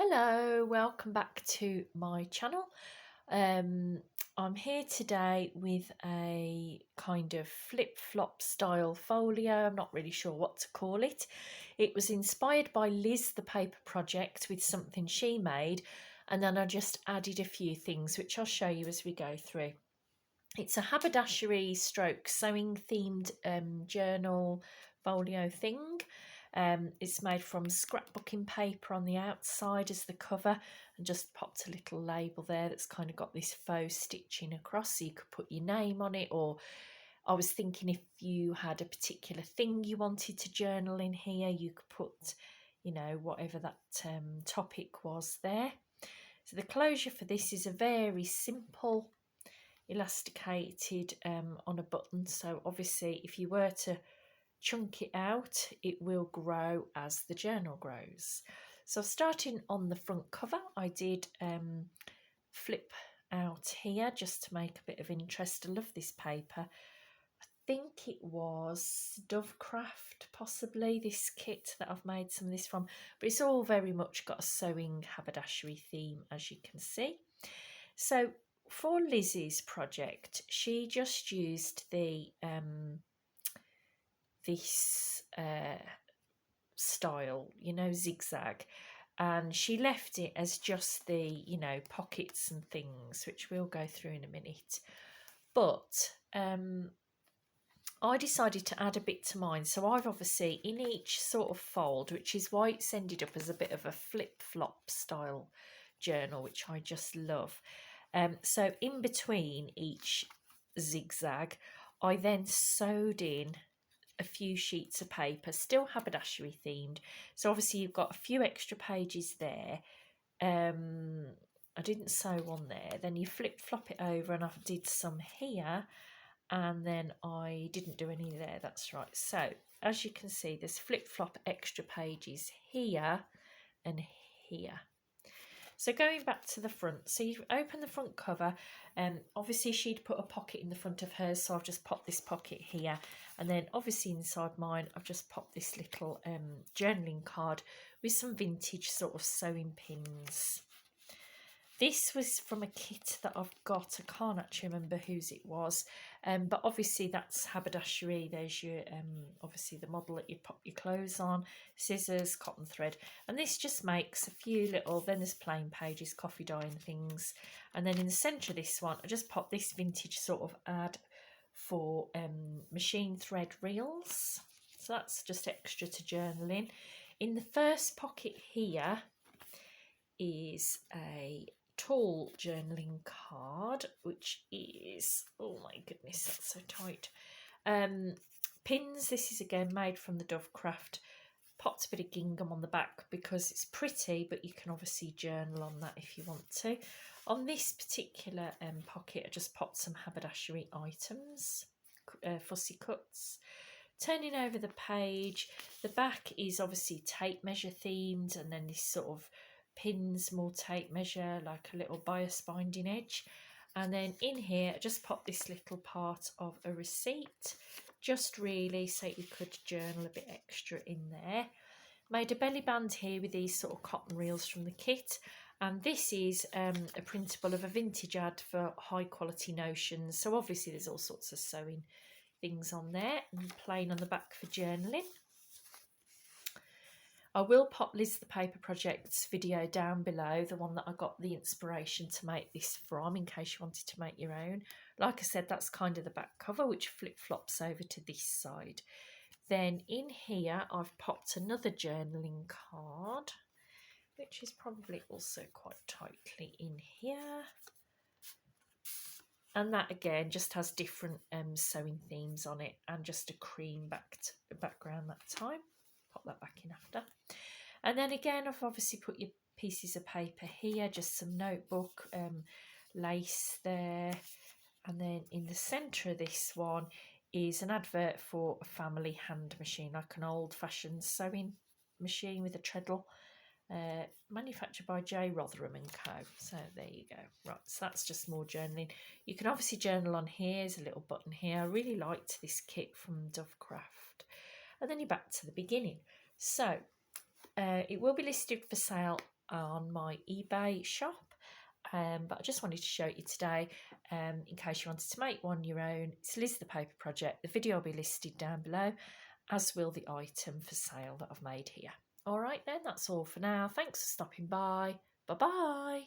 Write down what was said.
Hello, welcome back to my channel. I'm here today with a kind of flip-flop style folio. I'm not really sure what to call it. It was inspired by Liz, the paper project, with something she made, and then I just added a few things which I'll show you as we go through. It's a haberdashery stroke sewing themed journal folio thing. It's made from scrapbooking paper on the outside as the cover, and just popped a little label there that's kind of got this faux stitching across, so you could put your name on it. Or I was thinking, if you had a particular thing you wanted to journal in here, you could put, whatever that topic was there. So the closure for this is a very simple elasticated on a button, so obviously if you were to chunk it out, it will grow as the journal grows. So starting on the front cover, I did flip out here just to make a bit of interest. I love this paper. I think it was Dovecraft, possibly, this kit that I've made some of this from, but it's all very much got a sewing haberdashery theme, as you can see. So for Lizzie's project, she just used the this style, zigzag, and she left it as just the, pockets and things, which we'll go through in a minute. But I decided to add a bit to mine, so I've obviously in each sort of fold, which is why it's ended up as a bit of a flip-flop style journal, which I just love. So in between each zigzag, I then sewed in a few sheets of paper, still haberdashery themed. So obviously you've got a few extra pages there. I didn't sew one there. Then you flip-flop it over, and I did some here, and then I didn't do any there. That's right. So as you can see, there's flip-flop extra pages here and here. So going back to the front, so you open the front cover, and obviously she'd put a pocket in the front of hers, so I've just popped this pocket here, and then obviously inside mine I've just popped this little journaling card with some vintage sort of sewing pins. This was from a kit that I've got. I can't actually remember whose it was, but obviously that's haberdashery. There's your obviously the model that you pop your clothes on, scissors, cotton thread, and this just makes a few little, then there's plain pages, coffee dye and things, and then in the centre of this one I just pop this vintage sort of ad for machine thread reels, so that's just extra to journaling. In the first pocket here is a tall journaling card, which is, oh my goodness, that's so tight. Pins. This is again made from the Dovecraft. Popped a bit of gingham on the back because it's pretty, but you can obviously journal on that if you want to. On this particular pocket, I just popped some haberdashery items, fussy cuts. Turning over the page, the back is obviously tape measure themed, and then this sort of pins, more tape measure, like a little bias binding edge. And then in here I just pop this little part of a receipt, just really so you could journal a bit extra in there. Made a belly band here with these sort of cotton reels from the kit, and this is a printable of a vintage ad for high quality notions. So obviously there's all sorts of sewing things on there, and plain on the back for journaling. I will pop Liz the Paper Project's video down below, the one that I got the inspiration to make this from, in case you wanted to make your own. Like I said, that's kind of the back cover, which flip-flops over to this side. Then in here, I've popped another journaling card, which is probably also quite tightly in here. And that again just has different sewing themes on it, and just a cream background that time. Pop that back in after. And then again, I've obviously put your pieces of paper here, just some notebook, lace there. And then in the centre of this one is an advert for a family hand machine, like an old-fashioned sewing machine with a treadle, manufactured by J. Rotherham and Co. So there you go. Right, so that's just more journaling. You can obviously journal on here. There's a little button here. I really liked this kit from Dovecraft. And then you're back to the beginning. So it will be listed for sale on my eBay shop. But I just wanted to show you today in case you wanted to make one your own. It's Liz the Paper Project. The video will be listed down below, as will the item for sale that I've made here. All right then, that's all for now. Thanks for stopping by. Bye-bye.